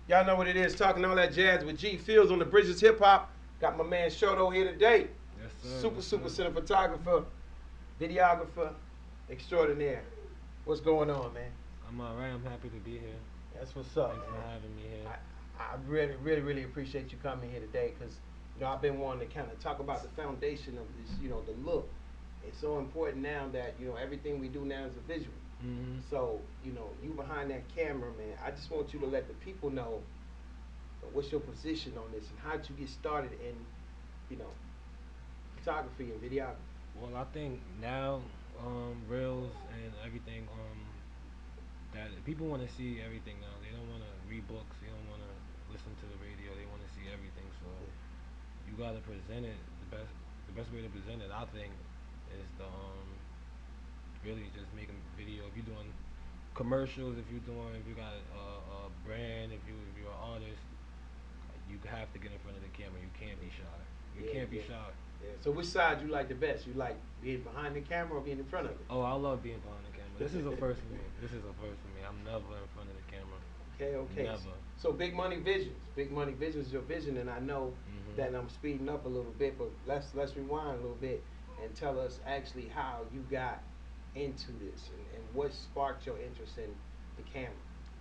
Y'all know what it is. Talking all that jazz with G Fields on the Bridges Hip Hop. Got my man Shato here today. Yes, sir. Super, Yes, super sir. cinematographer, videographer, extraordinaire. What's going on, man? I'm alright. I'm happy to be here. That's what's up, Thanks for man. having me here. I really, really, really appreciate you coming here today because, I've been wanting to kind of talk about the foundation of this, the look. It's so important now that, everything we do now is a visual. Hmm. So, you behind that camera, man, I just want you to let the people know what's your position on this and how did you get started in, you know, photography and videography. Well, I think now, reels and everything, that people want to see everything now. They don't want to read books. They don't want to listen to the radio. They want to see everything. So you gotta present it the best. The best way to present it, I think, is the really just making video. If you're doing commercials, if you got a brand, if you're an artist, you have to get in front of the camera. You can't be shy. You Yeah, can't be yeah, shy. yeah. So which side you like the best? You like being behind the camera or being in front of it? Oh, I love being behind the camera. This is a first for me. This is a first for me. I'm never in front of the camera. Okay, okay. Never. So Big Money Visions. Big Money Visions is your vision, and I know Mhm. that I'm speeding up a little bit, but let's rewind a little bit and tell us actually how you got into this and what sparked your interest in the camera.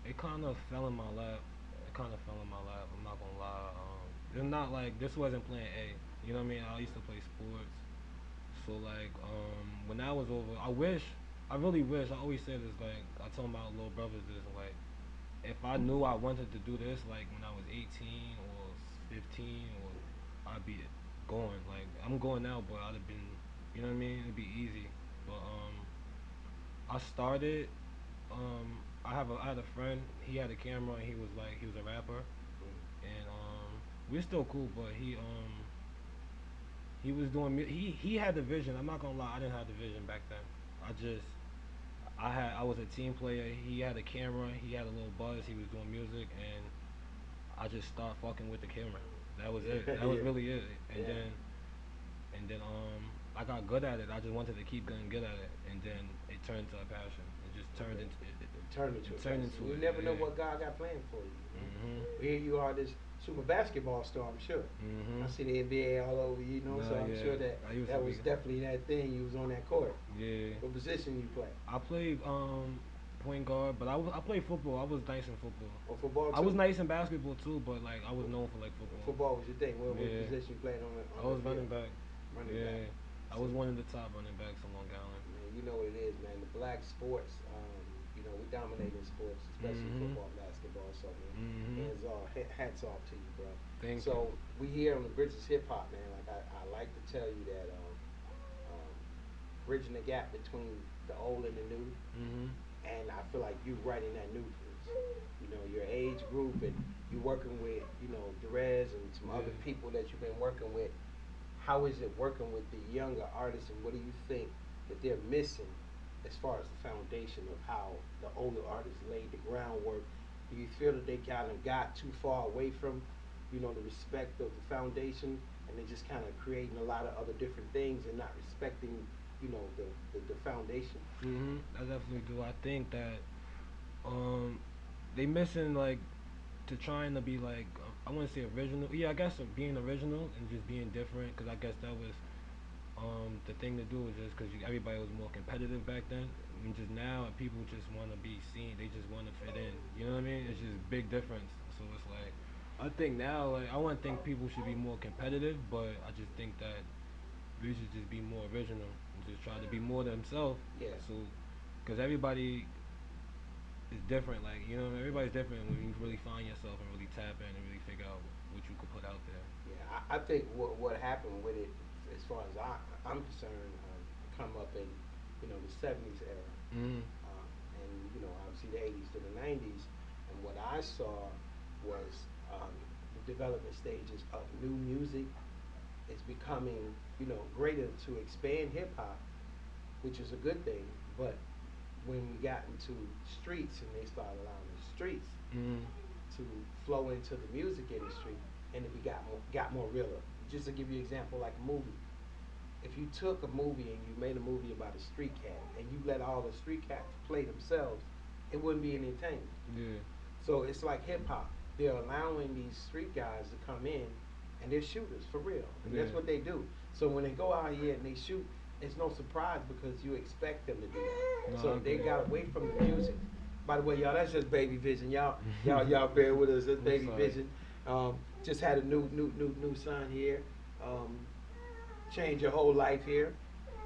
It kind of fell in my lap. It kind of fell in my lap. I'm not gonna lie. It's not like this wasn't plan A. You know what I mean? I used to play sports. So like, when I was over, I really wish. I always say this. Like, I told my little brothers this. Like, if I knew I wanted to do this, like when I was 18 or 15, or I'd be going. Like, I'm going now, but I'd have been. You know what I mean? It'd be easy. But I started. I had a friend. He had a camera, and he was a rapper, and we're still cool. But he was doing he had the vision. I'm not gonna lie, I didn't have the vision back then. I just I was a team player. He had a camera. He had a little buzz. He was doing music, and I just started fucking with the camera. That was it. Yeah, That was yeah, really it. yeah. And then I got good at it. I just wanted to keep getting good at it, and then it turned to a passion. It just turned into Turn into it a turned passion. into You it. never know Yeah. what God got planned for you. Mhm. Here you are, this super basketball star. I'm sure. I Mhm. see the NBA all over you, No, so I'm yeah. sure that I used to that was be. definitely that thing. You was on that court. Yeah. What position you play? I played point guard, but I played football. I was nice in football. Or football I was too? nice in basketball too, but like I was known for like football. Football was your thing. What Yeah, position you played on I the was field? running back. Running back. Yeah, I See, was one of the top running backs in Long Island. man, you know what it is, man. The black sports, we dominate in sports, especially Mhm. football, basketball. So, man, Mhm. hands off, hats off to you, bro. Thank you. So we here on the Bridges Hip Hop, man. Like I like to tell you that um, bridging the gap between the old and the new, Mhm. and I feel like you right in that new phase. Your age group, and you working with, Derez and some other Yeah. people that you've been working with. How is it working with the younger artists, and what do you think that they're missing as far as the foundation of how the older artists laid the groundwork? Do you feel that they kind of got too far away from, the respect of the foundation, and they just kind of creating a lot of other different things and not respecting, the foundation? Mhm. I definitely do. I think that um they missing like to trying to be like I want to say original. Yeah, I guess being original and just being different because I guess that was the thing to do was just because everybody was more competitive back then. And just now, people just want to be seen. They just want to fit in. You know what I mean? It's just big difference. So it's like, I think now, like, I want to think people should be more competitive, but I just think that we should just be more original and just try to be more themselves. Yeah. So, because everybody is different. Like, you know, everybody's different when you really find yourself and really tap in and really figure out what you could put out there. Yeah, I think what happened with it, as far as I'm concerned, come up in the '70s era, Mm-hmm. and obviously the '80s to the '90s, and what I saw was the development stages of new music. It's becoming greater to expand hip hop, which is a good thing, but when we got into streets and they started allowing the streets Mm-hmm. to flow into the music industry, and it got more realer. Just to give you an example, like a movie. If you took a movie and you made a movie about a street cat and you let all the street cats play themselves, it wouldn't be any entertainment. Yeah. So it's like hip hop. they're allowing these street guys to come in and they're shooters for real. And Yeah. that's what they do. So when they go out here and they shoot, it's no surprise because you expect them to do that. No, I So they agree. got away from the music. By the way, y'all, that's just Baby Vision. Y'all bear with us. That's I'm Baby sorry. Vision. Just had a new son here. Um, change your whole life here.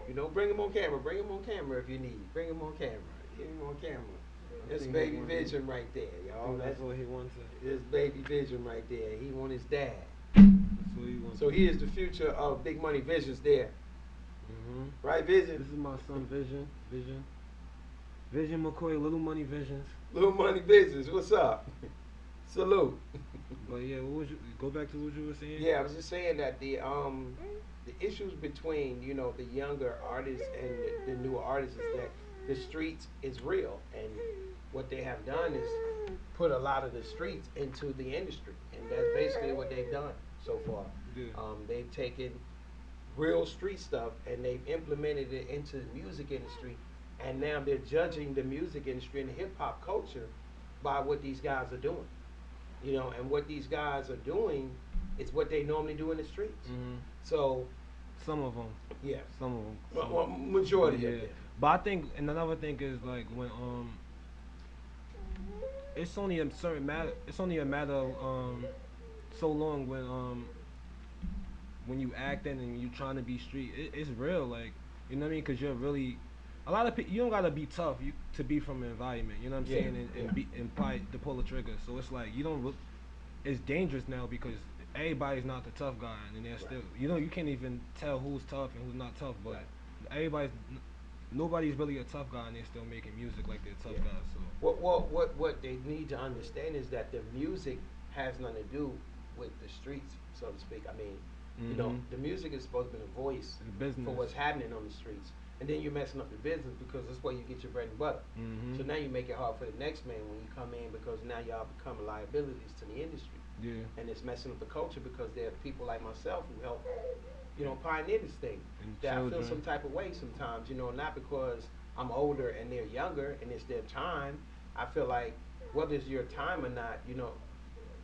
You know, bring him on camera. Bring him on camera if you need. Bring him on camera. Get him on camera. I That's think he Baby wanted. Vision right there, I y'all. think that's what he wanted. That's Baby Vision right there. He want his dad. That's what he wanted. So he is the future of Big Money Visions there. Mhm. Right, Vision? This is my son, Vision. Vision. Vision McCoy, Little Money Visions. Little Money Visions, what's up? Salute. But yeah, what was you, go back to what you were saying? Yeah, I was just saying that the issues between the younger artists and the newer artists is that the streets is real, and what they have done is put a lot of the streets into the industry, and that's basically what they've done so far. Yeah. They've taken real street stuff and they've implemented it into the music industry, and now they're judging the music industry and the hip hop culture by what these guys are doing. And what these guys are doing is what they normally do in the streets. Mhm. So, Some of them. yeah, Some of them. well, majority Yeah. of them. But I think, and another thing is like when it's only a certain matter. It's only a matter of so long when you acting and you trying to be street. It's real, like you know what I mean? Because you're really a lot of people. You don't gotta be tough to be from an environment. You know what I'm Yeah, saying? yeah. And probably to pull the trigger. So it's like you don't. It's dangerous now because everybody's not the tough guy, and they're Right. still. You can't even tell who's tough and who's not tough. But Right. everybody's nobody's really a tough guy, and they're still making music like they're tough Yeah. guys. So What they need to understand is that the music has nothing to do with the streets, so to speak. I mean, the music is supposed to be the voice the business. for what's happening on the streets, and then you're messing up the business because that's where you get your bread and butter. Mhm. So now you make it hard for the next man when you come in because now y'all become liabilities to the industry, Yeah. and it's messing up the culture because there are people like myself who help, pioneer this thing. And That I feel children. some type of way sometimes, not because I'm older and they're younger and it's their time. I feel like whether it's your time or not,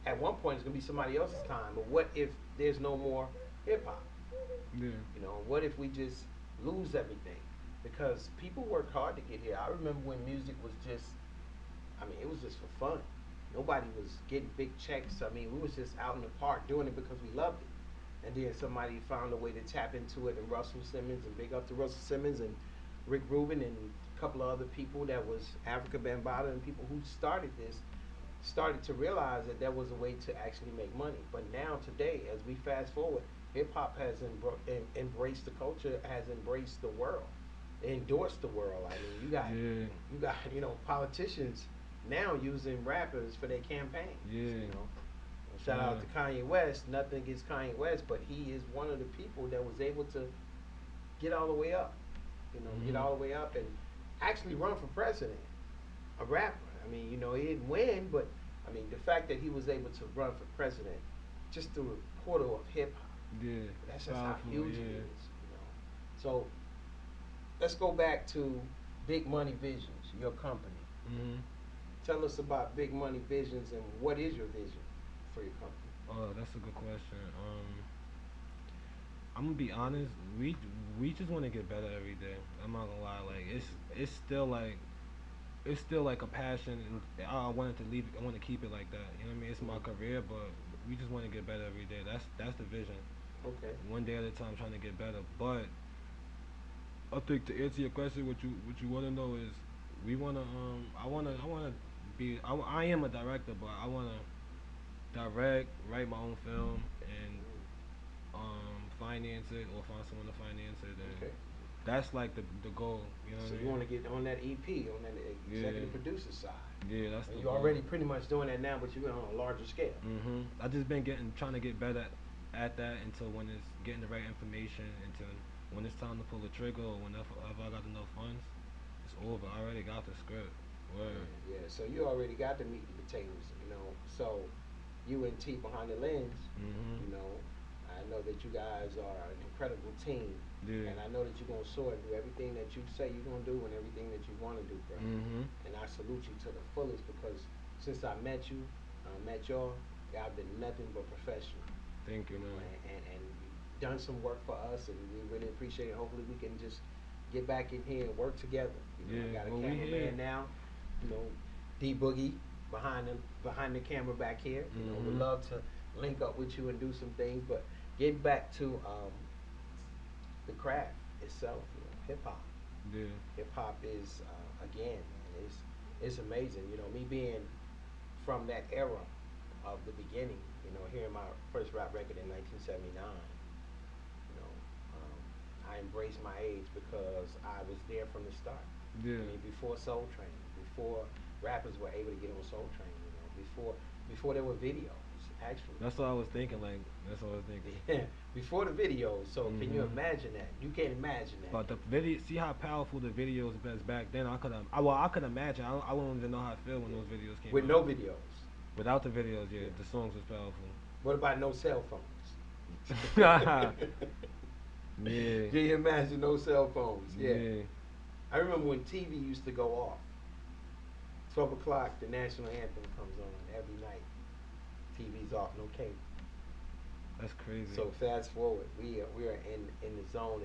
at one point it's gonna be somebody else's time. But what if there's no more hip hop? Yeah. What if we just lose everything? Because people work hard to get here. I remember when music was just, I mean, it was just for fun. Nobody was getting big checks. I mean, we was just out in the park doing it because we loved it. And then somebody found a way to tap into it, and Russell Simmons, and big up to Russell Simmons and Rick Rubin and a couple of other people that was Africa Bambaataa and people who started this started to realize that there was a way to actually make money. But now today, as we fast forward, hip hop has embraced the culture, has embraced the world, endorsed the world. I mean, Yeah. you got politicians now using rappers for their campaigns. Yeah. Shout out to Yeah. Kanye West. Nothing against Kanye West, but he is one of the people that was able to get all the way up. Get Mhm. all the way up and actually run for president. A rapper. I mean, he didn't win, but I mean, the fact that he was able to run for president just through a portal of hip hop. Yeah. That's just how Powerful, huge yeah. it is. So let's go back to Big Money Visions, your company. Mhm. Tell us about Big Money Visions and what is your vision for your company? Oh, that's a good question. I'm gonna be honest. We just want to get better every day. I'm not gonna lie. Like it's still like a passion, and I wanted to leave. I want to keep it like that. You know what I mean? It's my career, but we just want to get better every day. That's the vision. Okay. One day at a time, trying to get better. But I think to answer your question, what you want to know is we wanna I wanna be I am a director, but I wanna direct, write my own film, and finance it or find someone to finance it, and Okay. that's like the goal. You know So what I you mean? want to get on that EP, on that Yeah, executive producer side. yeah, that's the You're goal. already pretty much doing that now, but you're on a larger scale. I just been trying to get better at that until when it's getting the right information, until when it's time to pull the trigger or whenever I got enough funds, it's over. I already got the script. Word. Yeah, yeah. So you already got the meat and potatoes. So you and T behind the lens, Mhm. you know, I know that you guys are an incredible team, Yeah. and I know that you're gonna soar and do everything that you say you're gonna do and everything that you want to do, bro. Mhm. And I salute you to the fullest because since I met you, met y'all. Y'all been nothing but professional, Thank you, you know, man. and you've done some work for us, and we really appreciate it. Hopefully, we can just get back in here and work together. You know, I Yeah, got a well, we here. cameraman now. You know, D Boogie behind the camera back here. You know, we'd Mm-hmm. love to link up with you and do some things. But getting back to the craft itself, you know, hip hop. Yeah. Hip hop is again, man, it's amazing. You know, me being from that era of the beginning. You know, hearing my first rap record in 1979. You know, I embrace my age because I was there from the start. I Yeah. mean, before Soul Train, before rappers were able to get on Soul Train. You know, before there were videos, actually. That's what I was thinking. Like, that's what I was thinking. Yeah, before the videos. So can you Mm-hmm. imagine that? You can't imagine that. But the video, see how powerful the videos was back then. I could imagine. I don't even know how I feel when Yeah. those videos came With out. no videos. Without the videos, yeah, Yeah. the songs was powerful. What about no cell phones? Yeah, Can you imagine no cell phones? Yeah. yeah. I remember when TV used to go off. 12 o'clock, the national anthem comes on every night. TV's off, no cable. That's crazy. So fast forward, we are in the zone,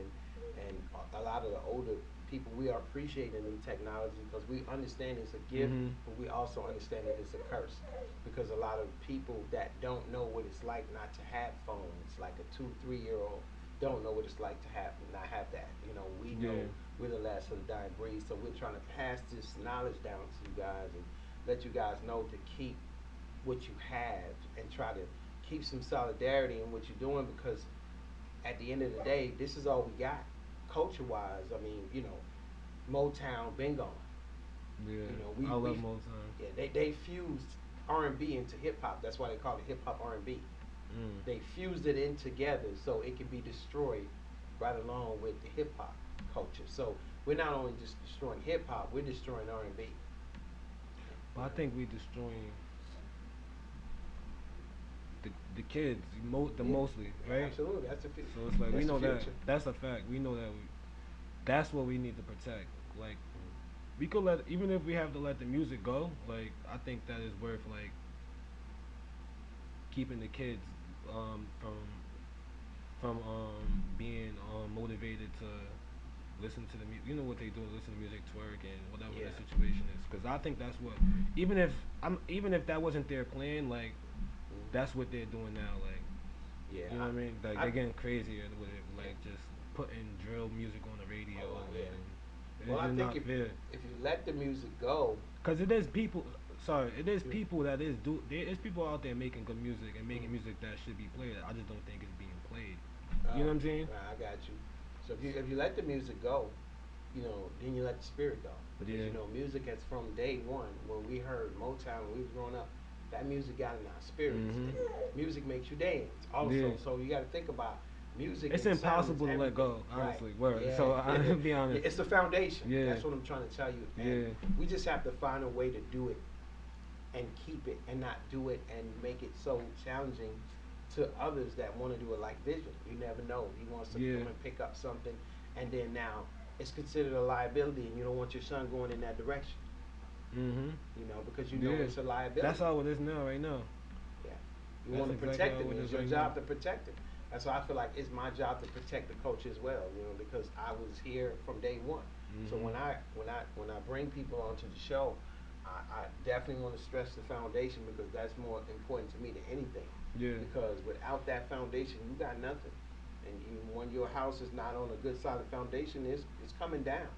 and a lot of the older people, we are appreciating new technology because we understand it's a gift, Mm-hmm. but we also understand that it's a curse because a lot of people that don't know what it's like not to have phones, like a 2 3 year old, don't know what it's like to have not have that. You know, we Yeah. know we're the last of the dying breed, so we're trying to pass this knowledge down to you guys and let you guys know to keep what you have and try to keep some solidarity in what you're doing because at the end of the day, this is all we got. Culture wise, I mean, you know, Motown been gone. Yeah. You know, I love we Motown. yeah, they fused R&B into hip hop. That's why they call it hip hop R&B. Mm. They fused it in together so it can be destroyed right along with the hip hop culture. So we're not only just destroying hip hop, we're destroying R&B. But You I know, think we destroying the kids the yeah, mostly, right? absolutely. So it's like we That's the know that future. that's a fact. We know that that's what we need to protect. Like we could let even if we have to let the music go. Like I think that is worth like keeping the kids from being motivated to listen to the music. You know what they do? Listen to music, twerk, and whatever Yeah. the situation is. Because I think that's what even if that wasn't their plan, like Mm-hmm. that's what they're doing now. Like Yeah, you know what I mean? Like I they're getting crazier with it, yeah. like just putting drill music on the radio, Oh wow, yeah. and Well, it's I just think not fair. if you let the music go, Cause it is people. Sorry, it is yeah. people that is do. There is people out there making good music and Mm. making music that should be played. I just don't think it's being played. You know Oh, what I'm saying? right, I got you. So if you let the music go, you know, then you let the spirit go because Yeah. you know music has from day one when we heard Motown when we was growing up, that music got in our spirits Mhm. and music makes you dance Yeah. also. So you got to think about music It's and sound is impossible to let everything, go, right? honestly. Word. Yeah, So I'll be yeah. honest. It's the foundation. Yeah. That's what I'm trying to tell you, and Yeah. we just have to find a way to do it and keep it and not do it and make it so challenging to others that want to do it like Vision. You never know. He wants to Yeah. come and pick up something and then now it's considered a liability and you don't want your son going in that direction, Mhm. you know, because you know Yeah. it's a That's liability. how it is now, right now. Yeah. You That's want to exactly protect how him. it It's is your right now. job to protect him. That's why I feel like it's my job to protect the coach as well, you know, because I was here from day one. So Mhm. when I bring people onto the show, I definitely want to stress the foundation because that's more important to me than anything. Yeah. Because without that foundation, you got nothing. And when your house is not on a good solid foundation, it's coming down.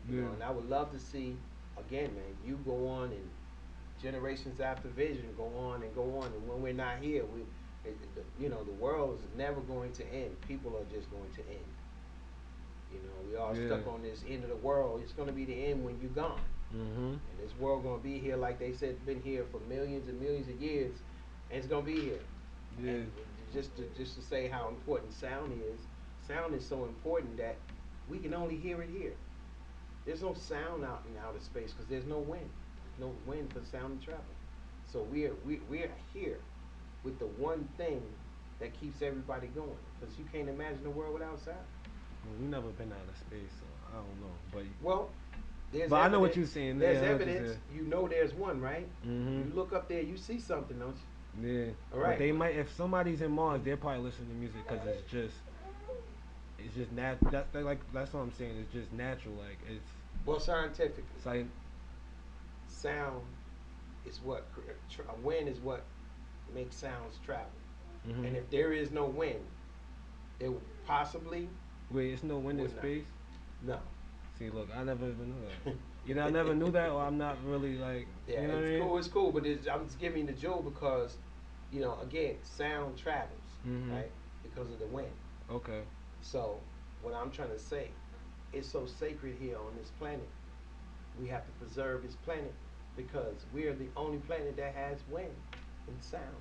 You Yeah. know, and I would love to see again, man, you go on and generations after Vision go on and go on, and when we're not here, you know, the world is never going to end. People are just going to end. You know, we all Yeah. stuck on this end of the world. It's going to be the end when you're gone, Mhm. and this world going to be here like they said, been here for millions and millions of years, and it's going to be here. And Yeah. just to say how important sound is so important that we can only hear it here. There's no sound out in outer space because there's no wind. There's no wind for sound to travel. So we're here with the one thing that keeps everybody going because you can't imagine a world without sound. Well, we never been out of space, so I don't know. But Well, There's But I know what you're evidence. saying. There's Yeah, I know what you're evidence. saying. You know there's one, right? Mhm. You look up there, you see something, don't you? Yeah. All But right. they might, if somebody's in Mars, they're probably listening to music because it's just like that's what I'm saying. It's just natural. Like Well, scientifically, it's like, sound is what wind is what makes sounds travel. And mhm. if there is no wind, it possibly Wait, it's no wind in would not. space. No. See, look, I never even knew that. Either I never knew that, or I'm not really like, Yeah, you know what I it's mean? cool. It's cool, but I'm just giving you the jewel because, again, sound travels, Mhm. right? Because of the wind. Okay. So, what I'm trying to say, it's so sacred here on this planet. We have to preserve this planet because we are the only planet that has wind and sound.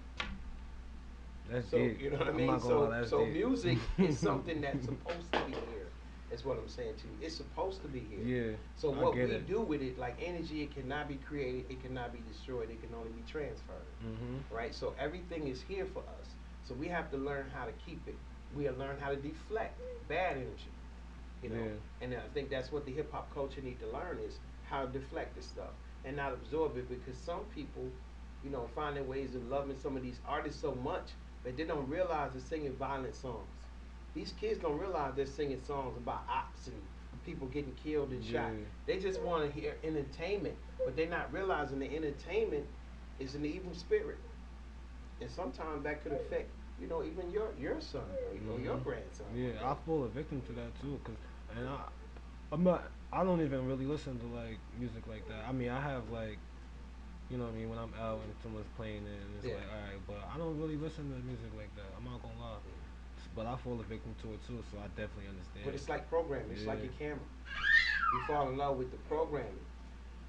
That's So deep. you know what I I'm mean. not gonna So lie, that's so deep. music is something that's supposed to be here. Is what I'm saying to you. It's supposed to be here. Yeah, So I what get we it. do with it, like energy, it cannot be created. It cannot be destroyed. It can only be transferred. Mhm. Right. So everything is here for us. So we have to learn how to keep it. We have to learn how to deflect bad energy. You know, Yeah. and I think that's what the hip hop culture need to learn is how to deflect this stuff and not absorb it because some people, find their ways of loving some of these artists so much that they don't realize they're singing violent songs. These kids don't realize they're singing songs about ops and people getting killed and shot. Yeah. They just want to hear entertainment, but they're not realizing the entertainment is an evil spirit, and sometimes that could affect, even your son or your Mhm. grandson Yeah, one I day. fall a victim to that too, and I'm not, I don't even really listen to like music like that. I mean, I have like, you know what I mean, when I'm out and someone's playing it, and it's Yeah. like, all right, but I don't really listen to music like that. I'm not gonna lie, Yeah. but I fall a victim to it too, so I definitely But understand. it's like programming. It's like Yeah. your camera. You fall in love with the programming.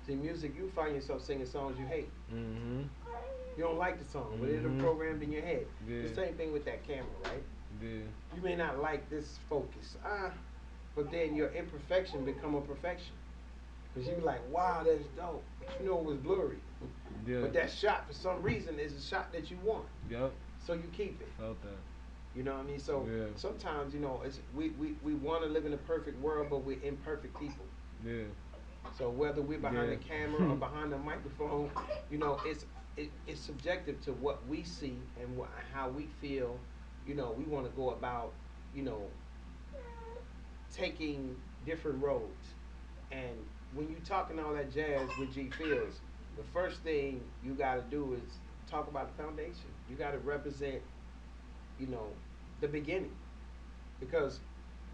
See, music, you find yourself singing songs you hate. Mhm. You don't like the song, but it's Mhm. programmed in your head. The Yeah. same thing with that camera, right? Yeah. You may not like this focus, but then your imperfection become a perfection. Because you be like, wow, that's dope. But you know it was blurry. Yeah. But that shot, for some reason, is a shot that you want. Yep. So you keep it. Felt that. You know what I mean? So Yeah. sometimes, we want to live in a perfect world, but we're imperfect people. Yeah. So whether we're behind Yeah. the camera or behind the microphone, it's subjective to what we see and how we feel. We want to go about, you know, taking different roads. And when you talking all that jazz with G Fields, the first thing you got to do is talk about the foundation. You got to represent, you know, the beginning because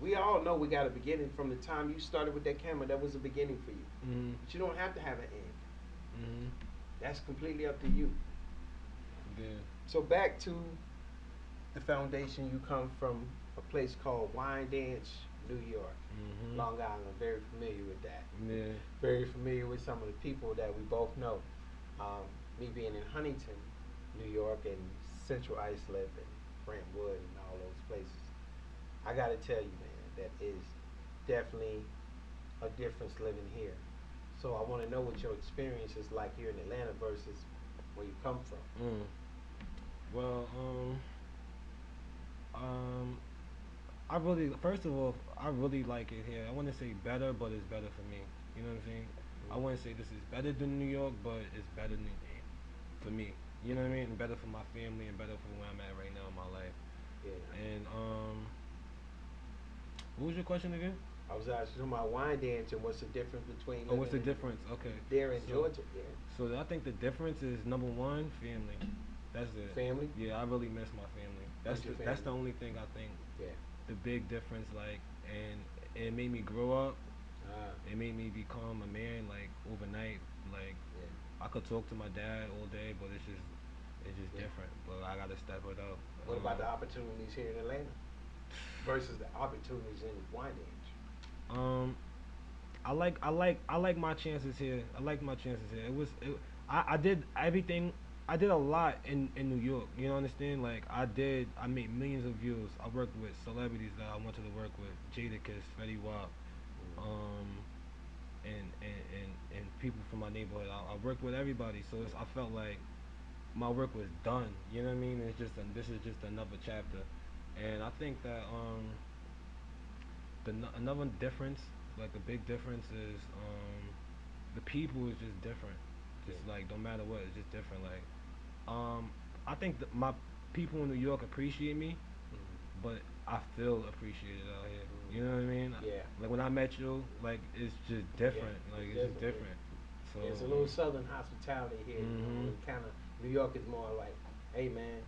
we all know we got a beginning from the time you started with that camera. That was a beginning for you, Mhm. but you don't have to have an end. Mhm. That's completely up to you. Yeah. So back to the foundation. You come from a place called Wyandanch, New York, Mhm. Long Island. Very familiar with that. Yeah. Very familiar with some of the people that we both know. Um, Me being in Huntington, New York, and Central Islip and Brentwood and all those places. I got to tell you, man, that is definitely a difference living here. So I want to know what your experience is like here in Atlanta versus where you come from. Mm. Well, um, I really, first of all, I really like it here. I want to say better, but it's better for me. You know what I'm saying? I Mm-hmm. wouldn't say this is better than New York, but it's better than for me. You know what I mean? And better for my family and better for where I'm at right now in my life. Yeah. And what was your question again? I was asking about wine dance and what's the difference between Oh, what's living the in difference? Okay, there in so Georgia. Yeah. I think the difference is number one, family. That's it. Family. Yeah, I really miss my family. Who's your That's the family? only thing I think Yeah. the big difference. Like, and it made me grow up. Ah. It made me become a man like overnight. Like, Yeah. I could talk to my dad all day, but it's just Yeah. different. But I gotta step it up. What about the opportunities here in Atlanta versus the opportunities in wine dance? Um, I like my chances here. I like my chances here. I did everything. I did a lot in New York. You know, understand? Like I made millions of views. I worked with celebrities that I wanted to work with, Jadakiss, Fetty Wap, Mm. um, and people from my neighborhood. I worked with everybody, so Yeah. I felt like my work was done. You know what I mean? It's just this is just another chapter, and I think that another difference, like a big difference, is the people is just different. Yeah. Just like no matter what, it's just different. Like um, I think that my people in New York appreciate me, Mm-hmm. but I feel appreciated out here. You know what I mean? Mm-hmm. Yeah. Like when I met you, like it's just Yeah. different. Like It's it's just different. different. So, It's a little southern hospitality here, you know. mhm, It kind of New York is more like, hey man,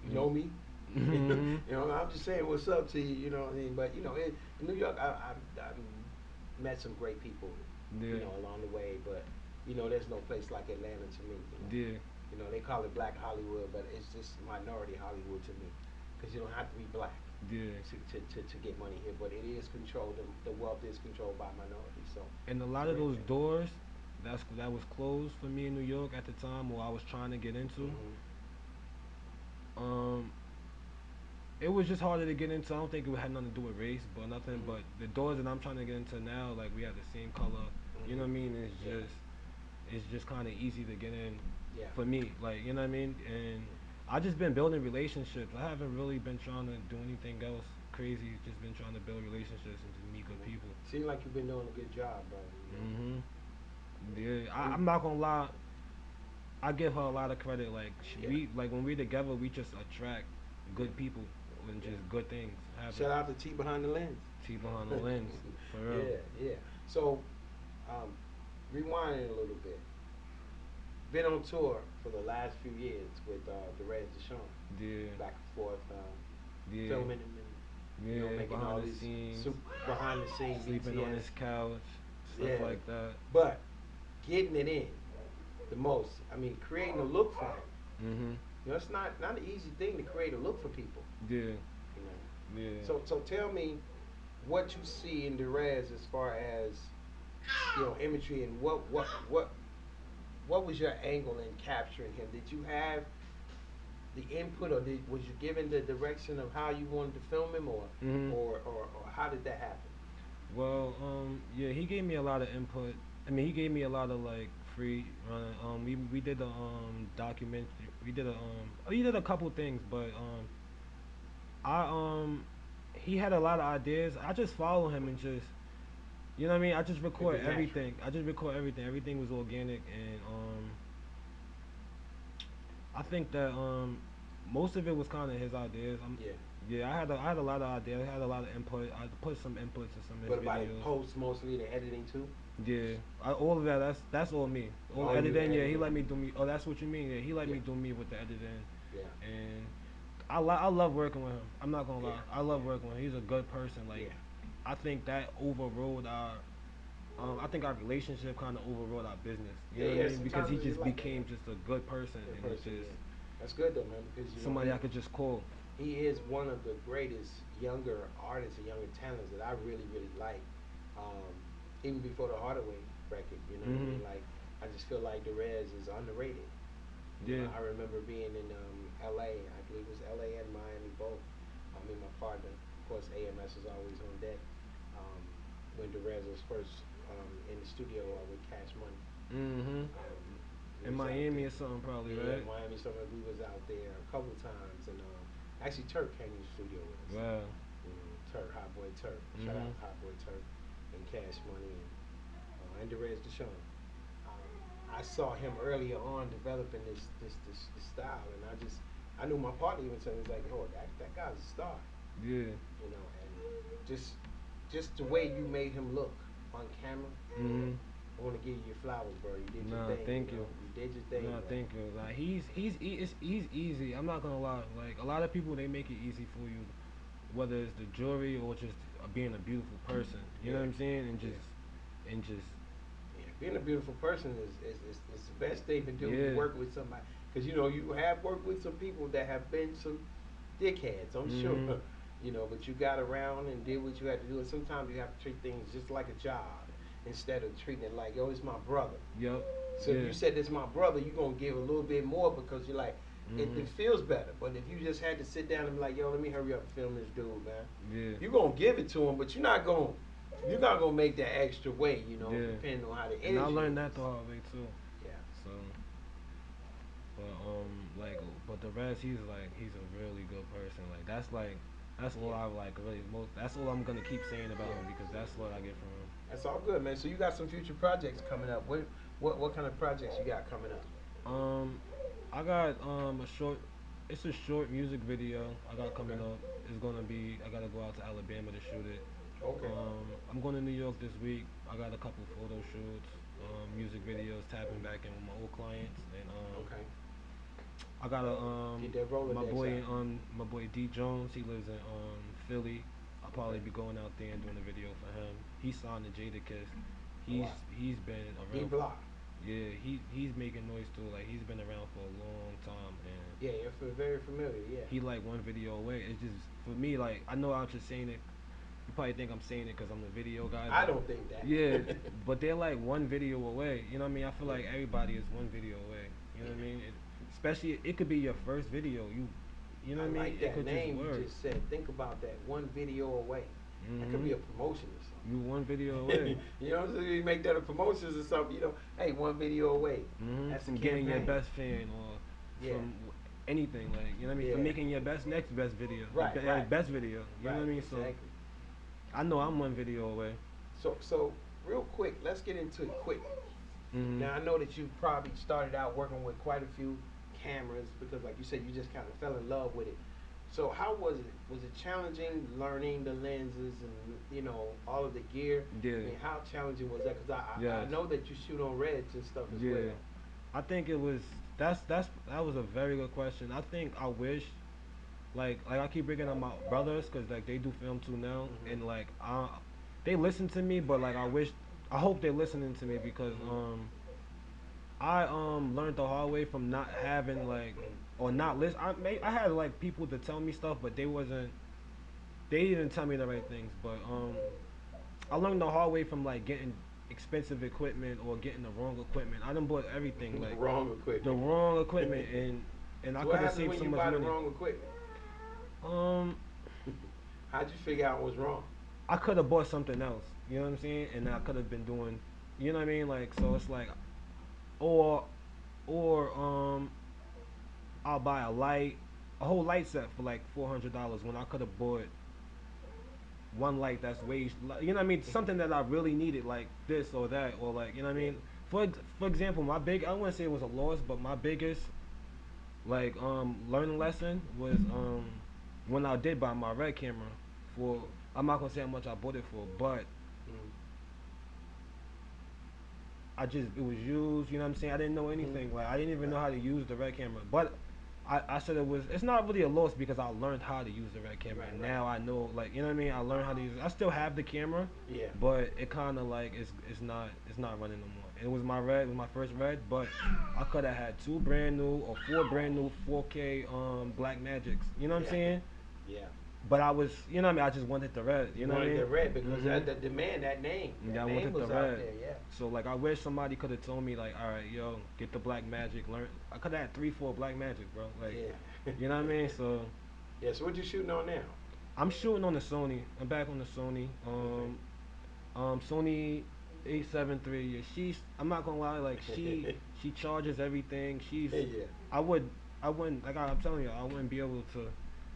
you mm, know me. you mhm, know, I'm just saying what's up to you. You know what I mean? But you know, in New York, I met some great people, you yeah, know, along the way. But you know, there's no place like Atlanta to me. yeah, You know, they call it Black Hollywood, but it's just minority Hollywood to me, because you don't have to be black yeah. to get money here. But it is controlled. The wealth is controlled by minorities. So And a it's lot a of great those thing. doors that was closed for me in New York at the time, or I was trying to get into. Hmm. Um, it was just harder to get into. I don't think it had nothing to do with race, but nothing. Hmm. But the doors that I'm trying to get into now, like we have the same color. You know Hmm. what I mean? Yeah. It's just kind of easy to get in Yeah. for me. Like you know what I mean? And Yeah. I just been building relationships. I haven't really been trying to do anything else crazy. Just been trying to build relationships and just meet good Hmm. people. Seems like you've been doing a good job, brother. You know. Mhm. Yeah, And I'm not gonna lie. I give her a lot of credit. Like yeah. we like when we together, we just attract Yeah. good people and Yeah. just good things happen. Shout out to T behind the lens. T behind the lens, for real. Yeah, yeah. So, um, rewinding a little bit. Been on tour for the last few years with Derez Deshawn, Yeah, back and forth, yeah, filming him and you know yeah. making Behind all the these scenes, super behind the scene sleeping on BTS. his couch, stuff Yeah, like that. but getting it in the most. I mean, creating a look for him. Mhm. You know, it's not an easy thing to create a look for people. Yeah, You know, yeah. so tell me what you see in Derez as far as you know imagery and what was your angle in capturing him? Did you have the input, or was you given the direction of how you wanted to film him, Mhm. or how did that happen? Well, yeah, he gave me a lot of input. I mean, he gave me a lot of like free run. We did a documentary. We did a couple things, but I he had a lot of ideas. I just follow him and just you know what I mean. I just It record was natural. everything. I just record everything. Everything was organic, and I think that most of it was kind of his ideas. Yeah. Yeah, I had a lot of ideas. I had a lot of input. I put some inputs in some of his What about in videos. post, mostly the editing too? Yeah, all of that. That's all me. All the All you editing. Yeah, he editing. let me do me. Oh, that's what you mean. Yeah, he let Yeah. me do me with the editing, Yeah. and I love working with him. I'm not gonna Yeah. lie. I love Yeah. working with him. He's a good person. Like, Yeah. I think that overrode our. I think our relationship kind of overrode our business. You Yeah. know what I Yeah. mean? Because Sometimes he it's just like that, man. became just a good person, Good and it's person. just Yeah. That's good though, man, because you know somebody I could just call. he is one of the greatest younger artists and younger talents that I really like. Um, even before the Hardaway record, you know what I Mhm. mean? Like I just feel like Derez is underrated. You know, Yeah. I remember being in L.A. I believe it was L.A. and Miami both. Me and my partner, of course, AMS was always on deck. Um, when Derez was first in the studio with Cash Money, Mhm. um, we In was out Miami there. or something, probably, Yeah, right? Miami Summer. We was out there a couple times, and actually Turk came in the studio with us. Wow. You know, Turk, Hot Boy Turk. Shout out Mhm. to Hot Boy Turk and Cash Money and Derez Deshawn. I saw him earlier on developing this style, and I knew my partner even said he was like, "Oh, that guy's a star," Yeah. you know, and just the way you made him look on camera. Mhm. I want to give you your flowers, bro. You did your Nah, thing, you thank you. know. You did your thing, Nah, bro. thank you. Like he's I'm not gonna lie. Like a lot of people, they make it easy for you, whether it's the jewelry or just being a beautiful person. You know Yeah, what I'm saying? yeah. And just Yeah, being a beautiful person is the best thing to do. You yeah. work with somebody because you know you have worked with some people that have been some dickheads. I'm sure, Mhm. you know, but you got around and did what you had to do. And sometimes you have to treat things just like a job instead of treating it like, yo, it's my brother. Yup. So if Yeah. you said it's my brother, you're gonna give a little bit more because you're like, Mhm. it feels better. But if you just had to sit down and be like, yo, let me hurry up and film this dude, man, Yeah. you're gonna give it to him, but you're not gonna make that extra weight, you know, Yeah. depending on how the And I energy learned that is. the hard way too. Yeah. So, but like, but the rest, he's a really good person. Like that's like That's all Yeah, I like really most. That's all I'm gonna keep saying about him because yeah, that's yeah. what I get from him. That's all good, man. So you got some future projects coming up. What kind of projects you got coming up? Um, I got a short. It's a short music video I got Okay. coming up. It's gonna be. I gotta go out to Alabama to shoot it. Okay. I'm going to New York this week. I got a couple photo shoots, music videos, tapping back in with my old clients, and Okay. I got a Get that Rolodex out. my boy D Jones. He lives in Philly. I'll probably Okay. be going out there and doing a video for him. He signed to Jadakiss. Oh wow. He's been D around. Block. Yeah, he's making noise too. Like he's been around for a long time, and Yeah, you're very familiar. Yeah. he like one video away. It's just for me. Like I know I'm just saying it. You probably think I'm saying it because I'm the video guy, I but don't think yeah, that. but they're like one video away. You know what I mean? I feel Yeah. like everybody is one video away. You know Yeah. what I mean? Especially it could be your first video. You know I what I mean? like It that could just name you work. just said. Think about that. One video away. That could Mhm. be a promotion or You one video away. something. You know, so you make that a promotion or something. Hey, one video away. Mhm. That's the From getting your campaign. best fan or Yeah. from anything like you know what I mean? From Yeah. making your best next best video, Right. Right. best video. You know Right. what I mean? So Exactly. I know I'm one video away. So real quick, let's get into equipment. Mhm. Now I know that you probably started out working with quite a few cameras because, like you said, you just kind of fell in love with it. So how was it? Was it challenging learning the lenses and all of the gear? I Yeah. mean, how challenging was that? Because I Yes. know that you shoot on reds and stuff as Yeah. well. I think it was that was a very good question. I think I wish like I keep bringing up my brothers because like they do film too now Mhm. and like they listen to me but like I hope they're listening to me because Mhm. I learned the hard way from not having like or not listen. I had like people to tell me stuff but they didn't tell me the right things but I learned the hard way from like getting expensive equipment or getting the wrong equipment. I done bought everything Mhm. like Wrong the equipment. wrong equipment and I So what could have happens saved when so you much buy the money. wrong equipment? Um, How'd you figure out what was wrong? I could have bought something else. You know what I'm saying? And I could have been doing, you know what I mean? Like so, it's like, or or I'll buy a whole light set for like $400 when I could have bought one light that's way, you know what I mean? Something that I really needed, like this or that, or like you know what I Yeah. mean? For example, I wouldn't say it was a loss, but my biggest like learning lesson was when I did buy my red camera for I'm not gonna say how much I bought it for, but it was used, you know what I'm saying? I didn't know Mm-hmm. anything. Like I didn't even know Right. how to use the red camera. But I said it's not really a loss because I learned how to use the red camera Right. and Right. now I know like you know what I mean? I learned how to use it. I still have the camera, Yeah. but it kinda like it's not running no more. And it was my first red, but I could have had two brand new or four brand new 4K Black Magics. You know what I'm Yeah. saying? Yeah. But I was, you know what I mean? I just wanted the red. You You know what I wanted mean? the red because Mhm. that the demand, Yeah, that I name wanted the was out red. there. Yeah. So like, I wish somebody could have told me like, all right, yo, get the Black Magic. Learn. I could have had 3, 4 Black Magic, bro. Like, Yeah. you know what I mean? So Yeah. So what you shooting on now? I'm shooting on the Sony. I'm back on the Sony. Okay. Sony 873. Yeah, I'm not gonna lie. Like she charges everything. Yeah. I would. I wouldn't. Like I'm telling you, I wouldn't be able to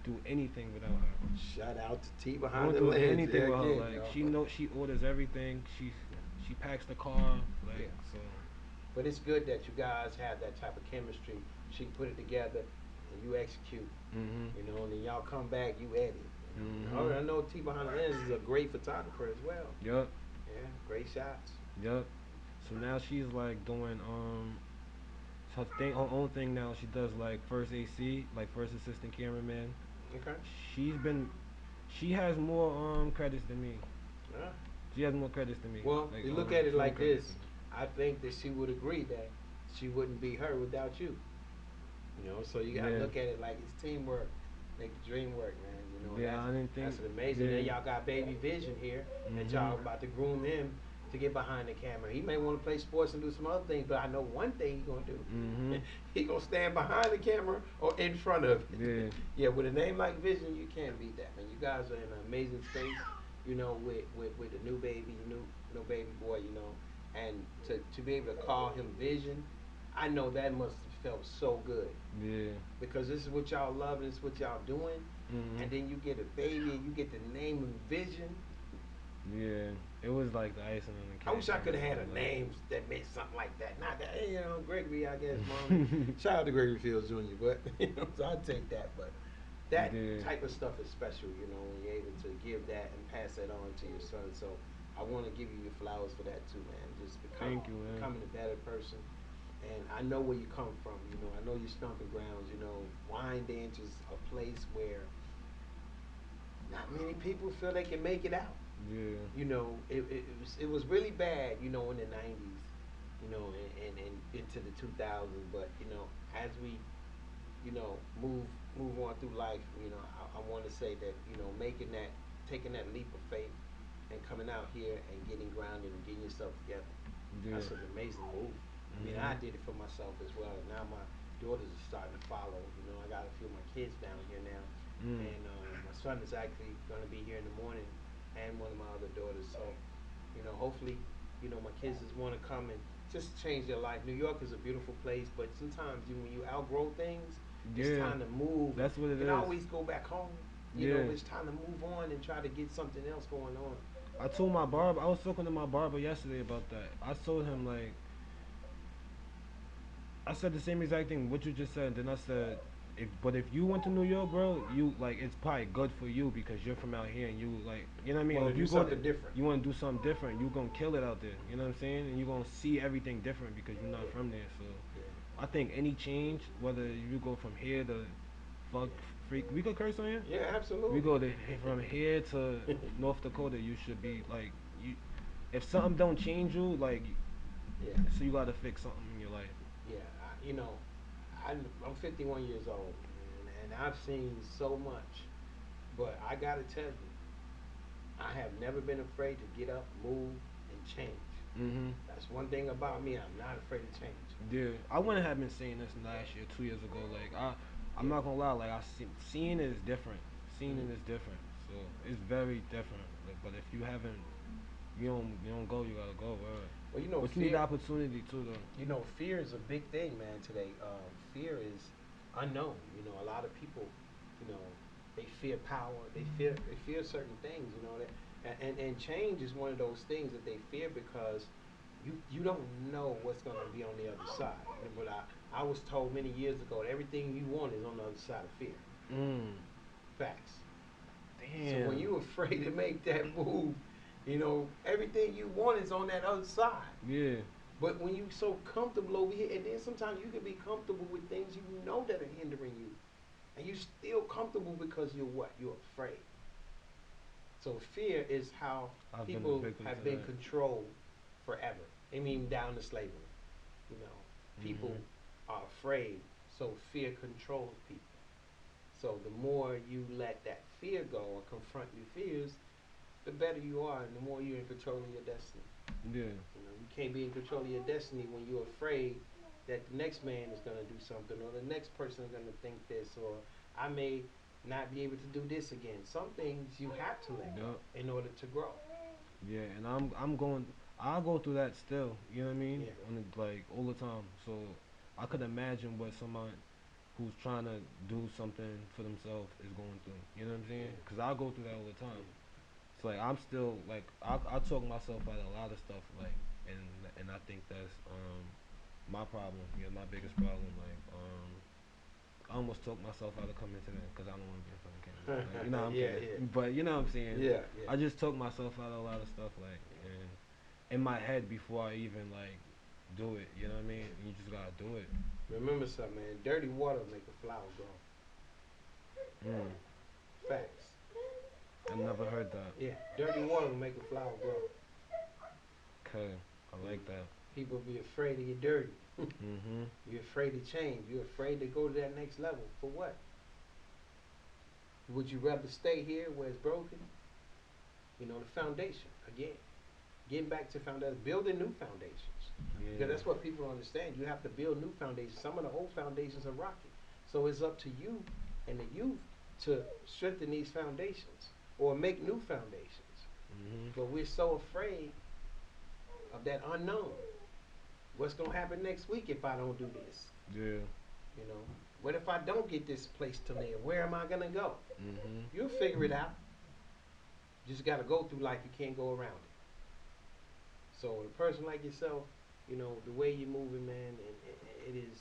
do anything without her. Shout out to T I behind won't the do lens. anything Yeah. with her. Again, Like yo. she orders everything. She packs the car. Yeah. Like so. But it's good that you guys have that type of chemistry. She can put it together, and you execute. Mhm. And then y'all come back, you edit. Mhm. I know T behind the lens is a great photographer as well. Yup. Yeah, great shots. Yup. So now she's like doing her own thing now. She does like first AC, like first assistant cameraman. Okay. She's been she has more credits than me. Yeah. She has more credits than me. Well, Like you look at it film like credits this. than me. I think that she would agree that she wouldn't be her without you. So you gotta Yeah. look at it like it's teamwork, make the dream work, man. Yeah, I didn't think That's an amazing. yeah. Then y'all got baby Vision here that Mhm. y'all about to groom him to get behind the camera. He may want to play sports and do some other things, but I know one thing he gonna do. Mhm. He gonna stand behind the camera or in front of it. Yeah. Yeah, with a name like Vision, you can't beat that, man. You guys are in an amazing space. With the new baby, baby boy, and to be able to call him Vision, I know that must felt so good Yeah. because this is what y'all love and this is what y'all doing, Mhm. and then you get a baby and you get the name and vision. Yeah. It was like the icing on the I cake. wish I I could ain't have gonna had lie, a like. name that meant something like that. Not that, hey, Gregory, I guess, mommy. Shout out to Gregory Fields Jr., but, so I'd take that. But that Yeah. type of stuff is special, when you're able to give that and pass that on to your son. So I want to give you your flowers for that too, man. Just Thank you, man. becoming a better person. And I know where you come from. I know your stomping grounds. Wyandanch is a place where not many people feel they can make it out. Yeah. It was really bad, in the '90s, and into the 2000s. But as we move on through life, I want to say that making that, taking that leap of faith, and coming out here and getting grounded and getting yourself together. Yeah. That's an amazing move. I mean, I Mhm. did it for myself as well. And now my daughters are starting to follow. I got a few of my kids down here now, Mm. and my son is actually going to be here in the morning, and one of my other daughters. So, hopefully, my kids just want to come and just change their life. New York is a beautiful place, but sometimes when you outgrow things, it's Yeah. time to move. And That's what you it can is. always go back home, Yeah. but it's time to move on and try to get something else going on. I told my barber. I was talking to my barber yesterday about that. I told him like I said the same exact thing what you just said. Then I said, if you went to New York, bro, you like it's probably good for you because you're from out here and you like you know what I mean. Want Or to if do you go to something different? you want to do something different, you gonna kill it out there. You know what I'm saying? And you gonna see everything different because you're not Yeah, from there. So yeah, I think any change, whether you go from here to fuck yeah. freak, we could curse on here. Yeah, We absolutely. go to from here to North Dakota. You should be like you. If something don't change you, like Yeah, so you gotta fix something in your life. yeah. I'm 51 years old, and I've seen so much. But I gotta tell you, I have never been afraid to get up, move, and change. Mm-hmm. That's one thing about me. I'm not afraid to change. Yeah, I You wouldn't know. have been saying this last year, 2 years ago. Like I'm Yeah. not gonna lie. Like seeing it is different. Seeing Mm. it is different. So it's very different. Like, but if you haven't, you don't go. You gotta go. Right? Well, But you need the opportunity too, though. fear is a big thing, man. Today, fear is unknown. A lot of people, you know, they fear power. They fear certain things. And change is one of those things that they fear because you don't know what's going to be on the other side. But I was told many years ago that everything you want is on the other side of fear. Mm. Facts. So when Damn. you're afraid to make that move, everything you want is on that other side. Yeah. But when you so comfortable over here, and then sometimes you can be comfortable with things that are hindering you, and you still comfortable because you're what? You're afraid. So fear is how I've been a people victim have to been that. controlled forever. I mean, down to slavery. You know, Mhm. people are afraid, so fear controls people. So the more you let that fear go or confront your fears, the better you are, and the more you're in control of your destiny. Yeah. You can't be in control of your destiny when you're afraid that the next man is going to do something, or the next person is going to think this, or I may not be able to do this again. Some things you have to let go Yup. in order to grow. Yeah, and I'm going. I go through that still. You know what I mean? Yeah, On the, like all the time. So I could imagine what someone who's trying to do something for themselves is going through. You know what I'm saying? yeah, Because I go through that all the time. yeah, It's like I'm still like I talk myself out of a lot of stuff. Like and I think that's my problem. Yeah, my biggest problem. Like I almost talked myself out of coming to that because I don't want to be in front of camera. Like, I'm yeah, kidding, yeah, but you know what I'm saying. yeah, yeah, I just took myself out of a lot of stuff, like, and in my head before I even like do it. You know what I mean? yeah. You just gotta do it. Remember something, man. Dirty water make a flower grow. Mm, Facts. I never heard that. Yeah, dirty water will make a flower grow. Okay, I Mm. like that. People be afraid to get dirty. Mhm. You're afraid to change. You're afraid to go to that next level. For what? Would you rather stay here where it's broken? The foundation. Again, getting back to foundation, building new foundations. Because Yeah. that's what people don't understand. You have to build new foundations. Some of the old foundations are rocky. So it's up to you and the youth to strengthen these foundations or make new foundations. Mhm. But we're so afraid of that unknown. What's going to happen next week if I don't do this? Yeah. You know, what if I don't get this place to live? Where am I gonna go? Mhm. You'll figure it out. You just got to go through life. You can't go around it. So a person like yourself, you know, the way you're moving, man, and it is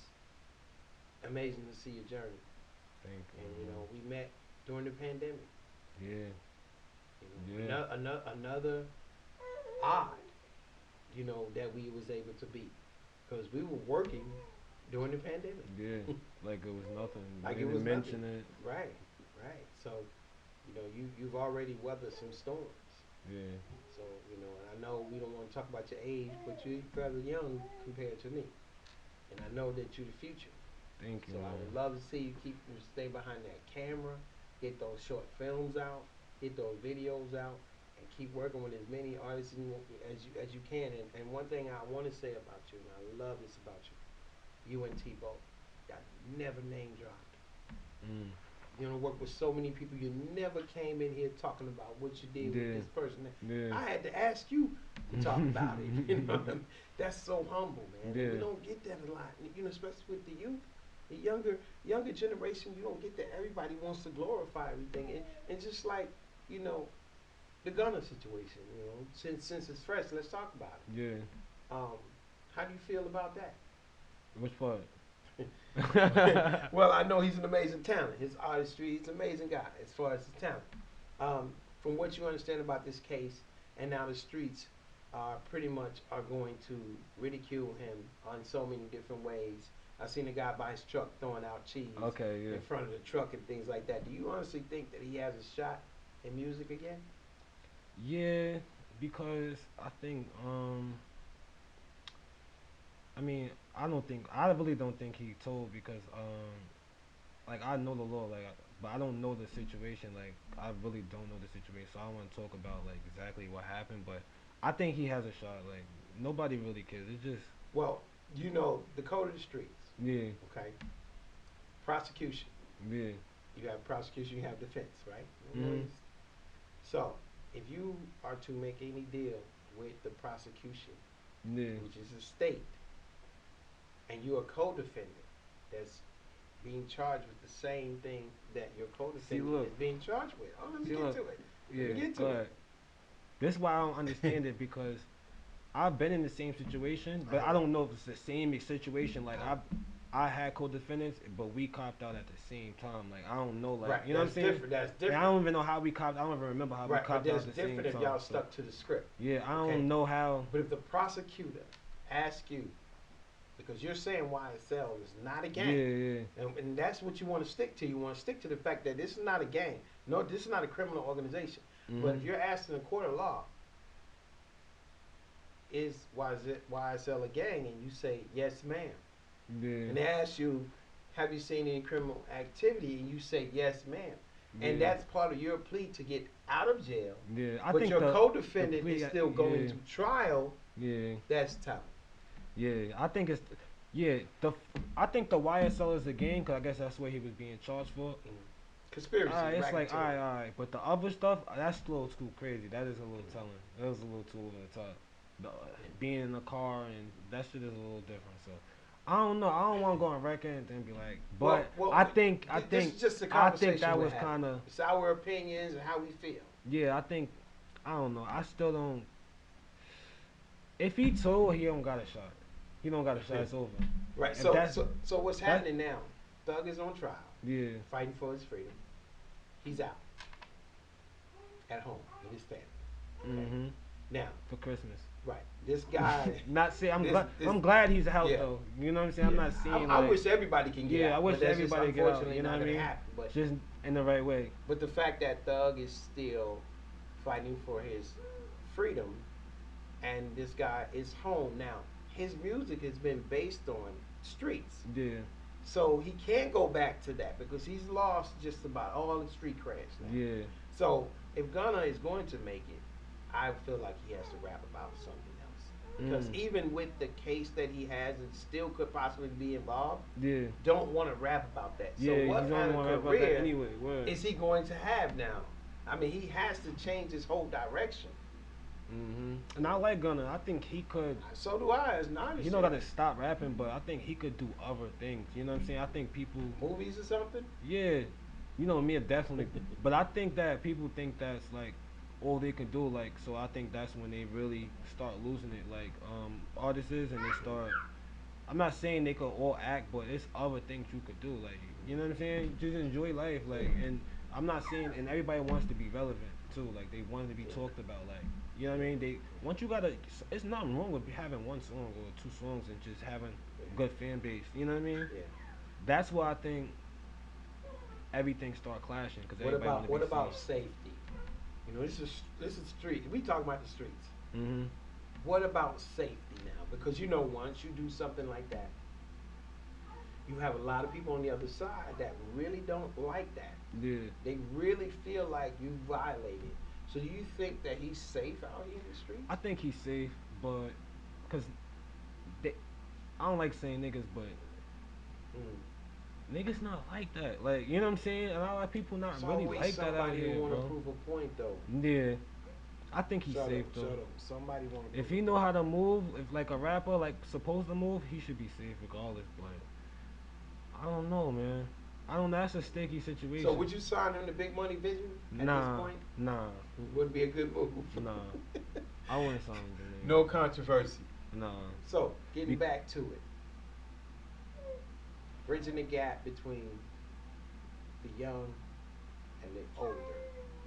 amazing to see your journey. Thank you, And you man. know, we met during the pandemic. Yeah. You know, Yeah. another odd, you know, that we was able to beat because we were working during the pandemic, Yeah. Like it was nothing. We like it was didn't nothing. mention it. Right, right. So, you know, you've already weathered some storms. Yeah. So, you know, and I know we don't want to talk about your age, but you're fairly young compared to me, and I know that you're the future. Thank you, So I man. would love to see you keep you stay behind that camera, get those short films out, get those videos out, and keep working with as many artists as you can. And one thing I want to say about you, and I love this about you and Tebow, y'all never name dropped. Mm. You know, work with so many people. You never came in here talking about what you did with Yeah. this person. Yeah. I had to ask you to talk about it. You know, what I mean? That's so humble, man. And we Yeah. don't get that a lot. You know, especially with the youth, the younger generation. You don't get that. Everybody wants to glorify everything, and just like you know, the Gunner situation. You know, since it's fresh, let's talk about Yeah. it. How do you feel about that? Which part? Well, I know he's an amazing talent. His artistry, he's an amazing guy as far as his talent. From what you understand about this case, and now the streets are pretty much are going to ridicule him on so many different ways. I seen a guy by his truck throwing out cheese Okay. Yeah. in front of the truck and things like that. Do you honestly think that he has a shot in music again? Yeah. Because I think I mean, I really don't think he told because like I know the law but I don't know the situation like I really don't know the situation so I don't want to talk about like exactly what happened but I think he has a shot like nobody really cares it's just Well, you know the code of the streets. yeah Okay, prosecution. yeah You have prosecution. You have defense. Right? No mhm lawyers. So, if you are to make any deal with the prosecution, yeah which is a state, and you're a co-defendant that's being charged with the same thing that your see co-defendant look is being charged with. Oh, let me see get look to it. Let me yeah get go to it. ahead this is why I don't understand it because I've been in the same situation, but I Uh-huh. don't know if it's the same situation. Like Uh-huh. I had co-defendants, but we copped out at the same time. Like I don't know, like Right. you know what That's I'm saying? different. That's And I different. don't even know how we copped. I don't even remember how we Right. But copped out that's at the same different if time. y'all So stuck to the script. yeah, I Okay. don't know how. But if the prosecutor asks you, because you're saying YSL is not a Yeah, gang, yeah. and that's what you want to stick to. You want to stick to the fact that this is not a gang. No, this is not a criminal organization. But if Mhm. you're asking a court of law, is YSL a gang? And you say, yes, ma'am. Yeah, And they ask you, have you seen any criminal activity? And you say, yes, ma'am. And yeah, that's part of your plea to get out of jail. yeah. I But think your the co-defendant plea. is still going Yeah, to trial. yeah, That's tough. yeah. I think it's yeah. I think the YSL is a game because I guess that's what he was being charged for. Mm. Conspiracy, Alright, it's like racketeering. alright, but the other stuff that's a little too crazy. That is a little telling. That was a little too over the top. The, being in the car and that shit is a little different. So I don't know. I don't want to go on record and then be like, but This is just a I think conversation that we're was having. kind of It's our opinions and how we feel. yeah. I don't know. I still don't. If he told, he don't got a shot. He don't got a shot. It's over. Right. If that's So what's that happening now? Thug is on trial, yeah. fighting for his freedom. He's out at home with his family. Okay. Mhm. Now, For Christmas. right. This guy. Not say I'm this glad. this I'm glad he's out yeah though. You know what I'm saying? I'm yeah. not saying I like wish everybody can get yeah. I out, but wish that's just everybody get out. unfortunately You know not what I going to mean? happen. But Just in the right way. the fact that Thug is still fighting for his freedom, and this guy is home now. His music has been based on streets. Yeah. So he can't go back to that because he's lost just about all the street creds now. Yeah. So if Gunna is going to make it, I feel like he has to rap about something else. Because Mm. even with the case that he has and still could possibly be involved, Yeah. don't want to rap about that. So Yeah. what He's kind only of one rap about that career anyway. Word. is he going to have now? I mean, he has to change his whole direction. And I like Gunna. I think he could. So do I, as an He artist. don't gotta stop rapping, but I think he could do other things. You know what I'm saying? I think people, Movies or something. yeah, you know me definitely. But I think that people think that's like all they can do. Like, so I think that's when they really start losing it. Like, artists and they start. I'm not saying they could all act, but it's other things you could do. Like, you know what I'm saying? Just enjoy life. Like, and I'm not saying, and everybody wants to be relevant too. Like, they want to be Yeah. talked about. Like, you know what I mean? They once you gotta, it's nothing wrong with having one song or two songs and just having Yeah. good fan base. You know what I mean? Yeah. That's why I think everything start clashing because everybody want to What be about seen. safety? You know, this is street. We talking about the streets. Mhm. What about safety now? Because you know, once you do something like that, you have a lot of people on the other side that really don't like that. Yeah. They really feel like you violated. So do you think that he's safe out here in the streets? I think he's safe, but because they, I don't like saying niggas, but Mm. niggas not like that. Like, you know what I'm saying? A lot of people It's not really always like that out somebody who here, want to bro. prove a point, though. Yeah. I think he's Shato, safe though. Shato. Somebody want to If prove he a know point. how to move, if like a rapper like supposed to move, he should be safe regardless. But I don't know, man. I don't know. That's a sticky So situation. would you sign him to Big Money Vision at this Nah, point? nah, Would be a good move. nah. I wouldn't sign him to No controversy. nigga. Nah. So getting Be- back to it, bridging the gap between the young and the older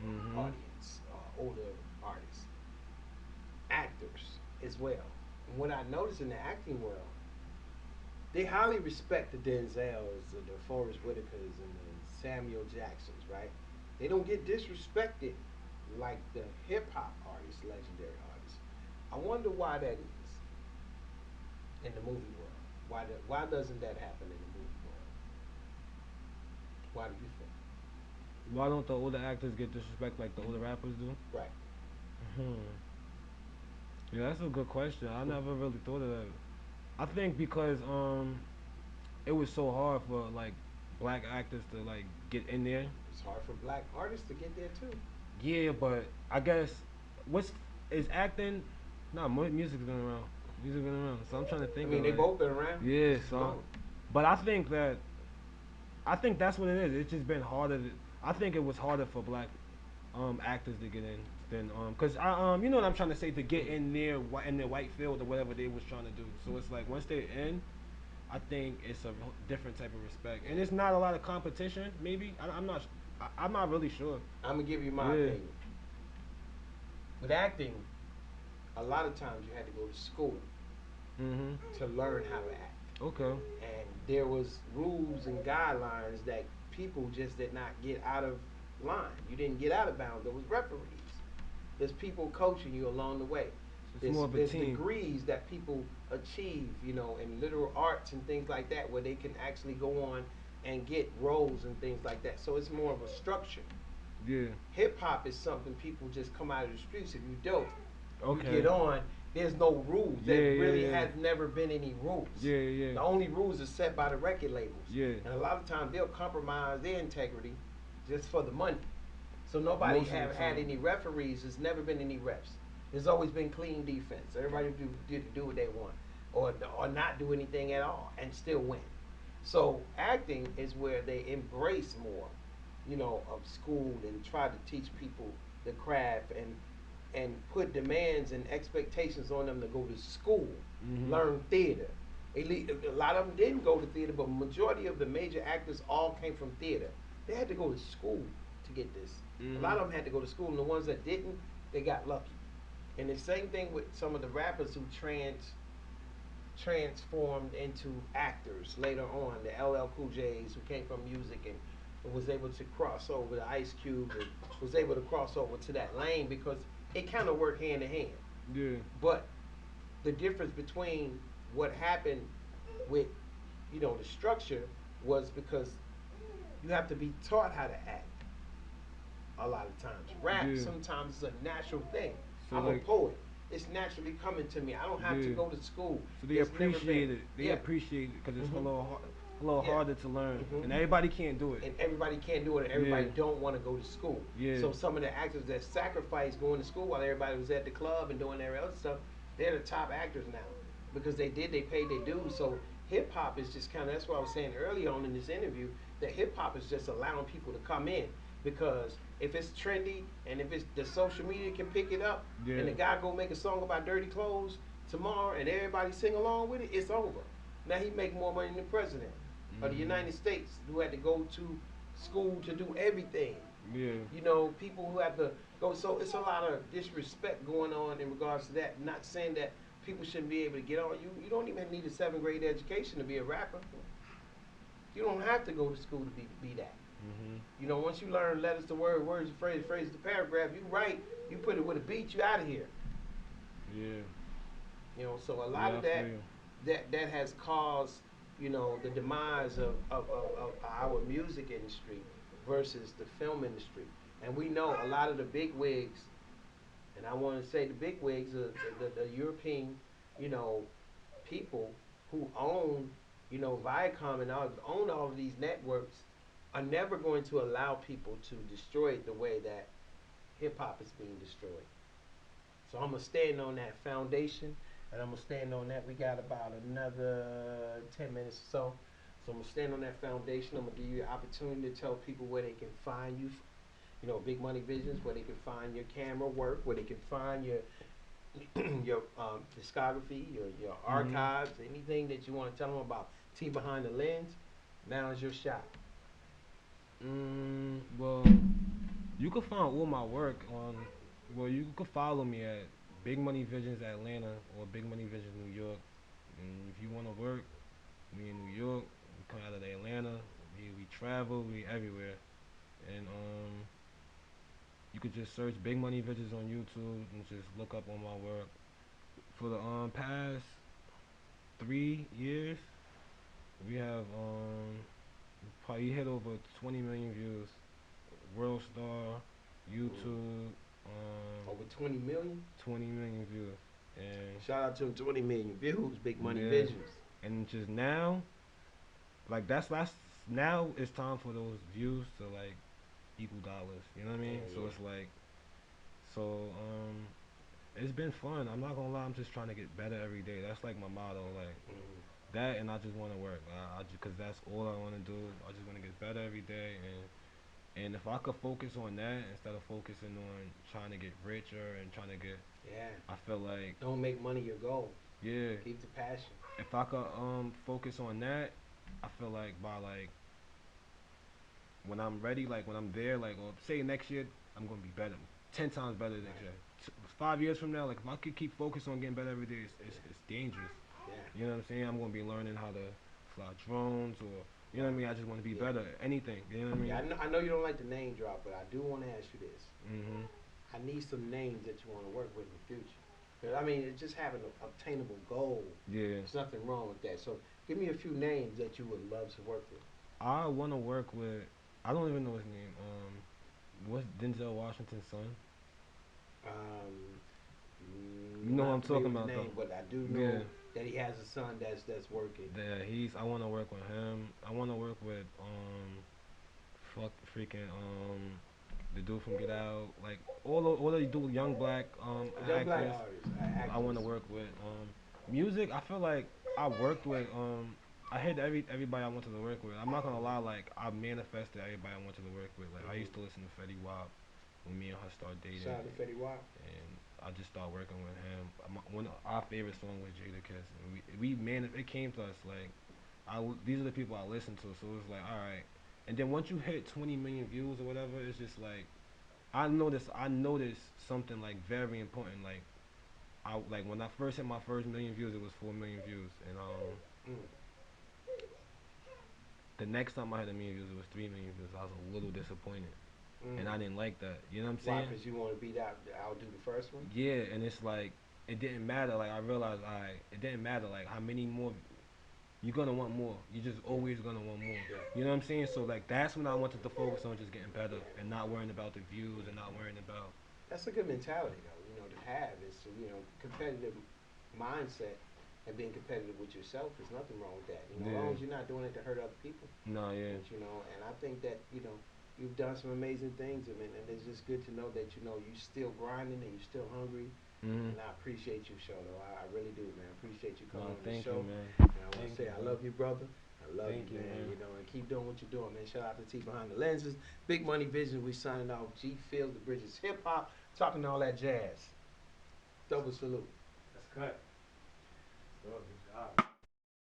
mhm. audience, older artists, actors as well. And what I noticed in the acting world, they highly respect the Denzels, the Forrest Whitakers, and the Samuel Jacksons, right? They don't get disrespected like the hip hop artists, legendary artists. I wonder why that is in the movie world. Why doesn't that happen in the movie world? Why do you think? Why don't the older actors get disrespect like the older rappers do? Right. Hmm. Yeah, that's a good question. I never really thought of that. I think because it was so hard for like black actors to like get in there. It's hard for black artists to get there too. Yeah, but I guess what's is acting? Nah, music's been around. Music's been around. So I'm trying to I think mean, of they like, both been around yeah. just as So, long. but I think that's what it is. It's just been harder. I think it was harder for black actors to get in than cause I you know what I'm trying to say to get in there in the white field or whatever they was trying to do. So it's like once they're in, I think it's a different type of respect, and it's not a lot of competition. Maybe I'm not. I'm not really sure. I'm gonna give you my Yeah. opinion. With acting, a lot of times you had to go to school Mhm. to learn how to act. Okay. And there was rules and guidelines that people just did not get out of line. You didn't get out of bounds. There was referees. There's people coaching you along the way. So it's There's more of a there's team. degrees that people achieve, in literal arts and things like that, where they can actually go on and get roles and things like that. So it's more of a structure. Yeah. Hip hop is something people just come out of the streets. If you dope, you get Okay. on. There's no rules. Yeah. There Yeah. really Yeah. has never been any rules. Yeah. Yeah. The only rules are set by the record labels, Yeah. and a lot of times they'll compromise their integrity just for the money. So nobody Most of the have had time. any referees. There's never been any refs. There's always been clean defense. Everybody do what they want, or not do anything at all and still win. So acting is where they embrace more, of school and try to teach people the craft and put demands and expectations on them to go to school, Mhm. learn theater. A lot of them didn't go to theater, but majority of the major actors all came from theater. They had to go to school to get this. A lot Mhm. of them had to go to school, and the ones that didn't, they got lucky. And the same thing with some of the rappers who transformed into actors later on. The LL Cool J's who came from music and was able to cross over the Ice Cube and was able to cross over to that lane because it kind of worked hand in hand. Yeah. But the difference between what happened with the structure was because you have to be taught how to act a lot of times. Rap Yeah. sometimes is a natural thing. So I'm a like, poet. It's naturally coming to me. I don't have to yeah. go to school. So they There's never been, appreciate it. They yeah. appreciate it because it's a Hmm. little hard. a little Yeah. harder to learn, Hmm. and everybody can't do it. And everybody can't do it. And Yeah, everybody don't want to go to school. yeah, So some of the actors that sacrificed going to school while everybody was at the club and doing their other stuff, they're the top actors now because they paid their dues. So hip hop is just kind of that's what I was saying early on in this interview that hip hop is just allowing people to come in because if it's trendy and if it's the social media can pick it up and yeah. the guy go make a song about dirty clothes tomorrow and everybody sing along with it, it's over. Now he make more money than the president of the Mhm. United States who had to go to school to do everything. Yeah. You know, people who have to go. So it's a lot of disrespect going on in regards to that. Not saying that people shouldn't be able to get on. You don't even need a seventh grade education to be a rapper. You don't have to go to school to be that. Mhm. You know, once you learn letters to word, words to phrase, phrase to paragraph, you write, you put it with a beat, you out of here. Yeah. You know, so a lot Yeah, of I feel that you. that has caused the demise of our music industry versus the film industry. And we know a lot of the big wigs, and I want to say the big wigs, the European, you know, people who own, Viacom and all, own all of these networks, are never going to allow people to destroy it the way that hip hop is being destroyed. So I'm gonna stand on that foundation, and I'm gonna stand on that. We got about another 10 minutes or so. So I'm gonna stand on that foundation. I'm gonna give you the opportunity to tell people where they can find you. Big money visions, where they can find your camera work, where they can find your your discography, your Mhm. archives, anything that you want to tell them about T behind the lens. Now is your shot. Well, you can find all my work on. Well, you can follow me at Big Money Visions Atlanta or Big Money Visions New York. And if you want to work, we in New York. We come out of Atlanta. We travel. We everywhere. And you could just search Big Money Visions on YouTube and just look up on my work. For the past 3 years, we have probably hit over 20 million views. World Star, Mm. YouTube, Over 20 million. 20 million views, and Shout out to 20 million views. Big money yeah, visions. and just now, like that's now it's time for those views to like equal dollars. You know what I mean? Hell So yeah. it's like, so it's been fun. I'm not gonna lie. I'm just trying to get better every day. That's like my motto. Like Mm. that, and I just want to work. I just cause that's all I want to do. I just want to get better every day, and if I could focus on that instead of focusing on trying to get richer and trying to get, Yeah. I feel like, Don't make money your goal. yeah, Keep the passion. if I could focus on that, I feel like by like when I'm ready, like when I'm there, like or say next year, I'm gonna be better, 10 times better next Right. year. 5 years from now, like if I could keep focused on getting better every day, it's dangerous. Yeah. You know what I'm saying? I'm gonna be learning how to fly drones or you know what I Wow. mean. I just want to be Yeah. better at anything. You know what I Yeah. mean? I know you don't like the name drop, but I do want to ask you this. Mhm. I need some names that you want to work with in the future. Because I mean, it's just having an obtainable goal. Yeah. There's nothing wrong with that. So give me a few names that you would love to work with. I want to work with. I don't even know his name. What's Denzel Washington's son? Um, You know who Not I'm familiar talking with the about name, though. but I do Yeah. know that he has a son that's working. That he's. I want to work with him. I want to work with fuck freaking the dude from Get Out. Like all the dude young black Young black actors. artists, I want actors. to work with music. I feel like I worked with I hit everybody I wanted to work with. I'm not gonna lie, like I manifested everybody I wanted to work with. Like I Mm-hmm. used to listen to Fetty Wap when me and her started dating, Shout out to Fetty Wap. and I just started working with him. One of our favorite song was Jada Kiss, and we man it came to us like these are the people I listen to, so it was like all right. And then once you hit 20 million views or whatever, it's just like I noticed something like very important. Like I like when I first hit my first million views, it was 4 million views, and Mm. the next time I had a million views, it was 3 million views. I was a little disappointed, and Mm. I didn't like that. You know what I'm Why? saying? Because you want to beat out, outdo the first one. Yeah, and it's like it didn't matter. Like I realized, it didn't matter. Like how many more you're gonna want more. You just Yeah. always gonna want more. Yeah. You know what I'm saying? So like that's when I wanted to focus on just getting better Yeah. and not worrying about the views and not worrying about. That's a good mentality, though. To have is to competitive mindset. and being competitive with yourself. There's nothing wrong with that. You know, as long Yeah. as you're not doing it to hurt other people. No, yeah. And you know, and I think that you've done some amazing things, and it's just good to know that you're still grinding and you're still hungry. Mhm. And I appreciate you, Shato. I really do, man. I appreciate you coming No, on the thank you, show. man. And I want to Thank you, say I bro. love you, brother. I love you, Thank you, man. man. And keep doing what you're doing, man. Shout out to T Behind the Lenses, Big Money Vision. We signing off. G Fields, the Bridges, hip hop, talking all that jazz. Double salute. That's cut. Good job.